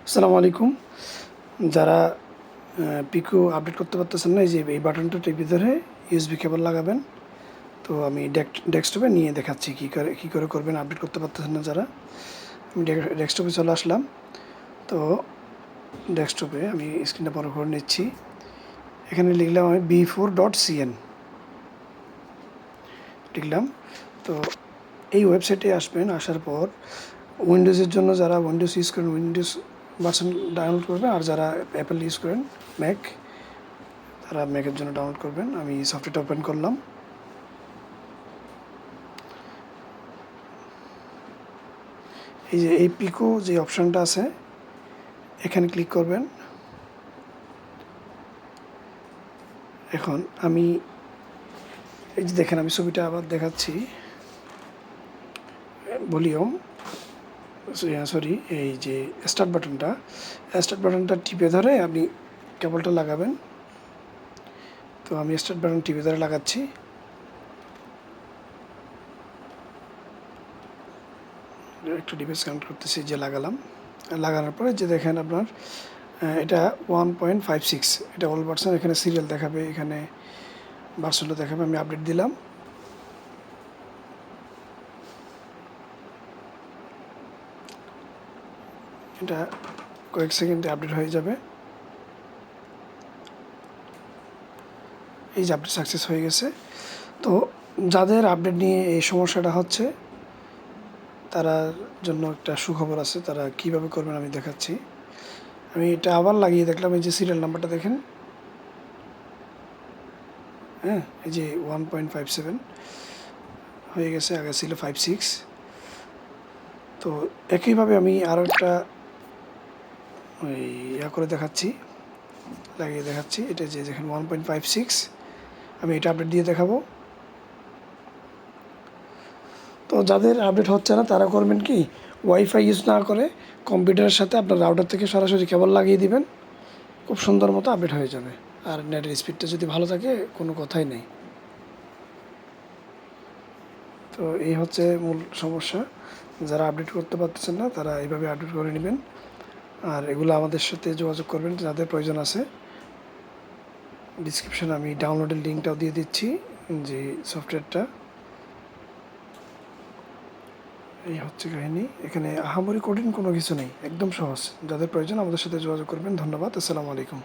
আসসালামু আলাইকুম। যারা পিকো আপডেট করতে পারতেছেন না, এই যে এই বাটনটা টিপে ধরে ইউএসবি কেবল লাগাবেন। তো আমি ডেস্কটপে নিয়ে দেখাচ্ছি কী করে করবেন। আপডেট করতে পারতেছেন না যারা, আমি ডেস্কটপে চলে আসলাম। তো ডেস্কটপে আমি স্ক্রিনটা বড় করে নিচ্ছি। এখানে লিখলাম আমি b4.cn লিখলাম। তো এই ওয়েবসাইটে আসবেন। আসার পর উইন্ডোজের জন্য যারা উইন্ডোজ ইউজ করেন উইন্ডোজ ভার্সন ডাউনলোড করবেন, আর যারা অ্যাপেল ইউজ করেন ম্যাক, তারা ম্যাকের জন্য ডাউনলোড করবেন। আমি সফটওয়্যারটা ওপেন করলাম। এই যে এই পিকো যে অপশানটা আছে এখানে ক্লিক করবেন। এখন আমি এই যে দেখেন, আমি ছবিটা আবার দেখাচ্ছি। ভলিউম সরি, এই যে স্টার্ট বাটনটা টিপে ধরে আপনি কেবলটা লাগাবেন। তো আমি স্টার্ট বাটন টিপে ধরে লাগাচ্ছি। একটা ডিভাইস কানেক্ট করতেছি, যে লাগানোর পরে যে দেখেন আপনার এটা 1.56, এটা অল ভার্সন। এখানে সিরিয়াল দেখাবে, এখানে ভার্সনটা দেখাবে। আমি আপডেট দিলাম। এটা কয়েক সেকেন্ডে আপডেট হয়ে যাবে। এই যে আপডেট সাকসেস হয়ে গেছে। তো যাদের আপডেট নিয়ে এই সমস্যাটা হচ্ছে তার জন্য একটা সুখবর আছে। তারা কিভাবে করবেন আমি দেখাচ্ছি। আমি এটা আবার লাগিয়ে দেখলাম। এই যে সিরিয়াল নাম্বারটা দেখেন, হ্যাঁ, এই যে 1.57 হয়ে গেছে, আগে ছিল 56। তো একইভাবে আমি আরও একটা ওই করে দেখাচ্ছি, লাগিয়ে দেখাচ্ছি। এটা যে দেখেন 1.56, আমি এটা আপডেট দিয়ে দেখাবো। তো যাদের আপডেট হচ্ছে না তারা করবেন কি, ওয়াইফাই ইউজ না করে কম্পিউটারের সাথে আপনার রাউটার থেকে সরাসরি কেবল লাগিয়ে দিবেন। খুব সুন্দর মতো আপডেট হয়ে যাবে। আর নেটের স্পিডটা যদি ভালো থাকে কোনো কথাই নেই। তো এই হচ্ছে মূল সমস্যা। যারা আপডেট করতে পারতেছেন না তারা এইভাবে আপডেট করে নেবেন। আর এগুলো আমাদের সাথে যোগাযোগ করবেন যাদের প্রয়োজন আছে। ডিসক্রিপশানে আমি ডাউনলোডের লিঙ্কটাও দিয়ে দিচ্ছি, যে সফটওয়্যারটা। এই হচ্ছে কাহিনি। এখানে আহামরি কঠিন কোনো কিছু নেই, একদম সহজ। যাদের প্রয়োজন আমাদের সাথে যোগাযোগ করবেন। ধন্যবাদ। আসসালামু আলাইকুম।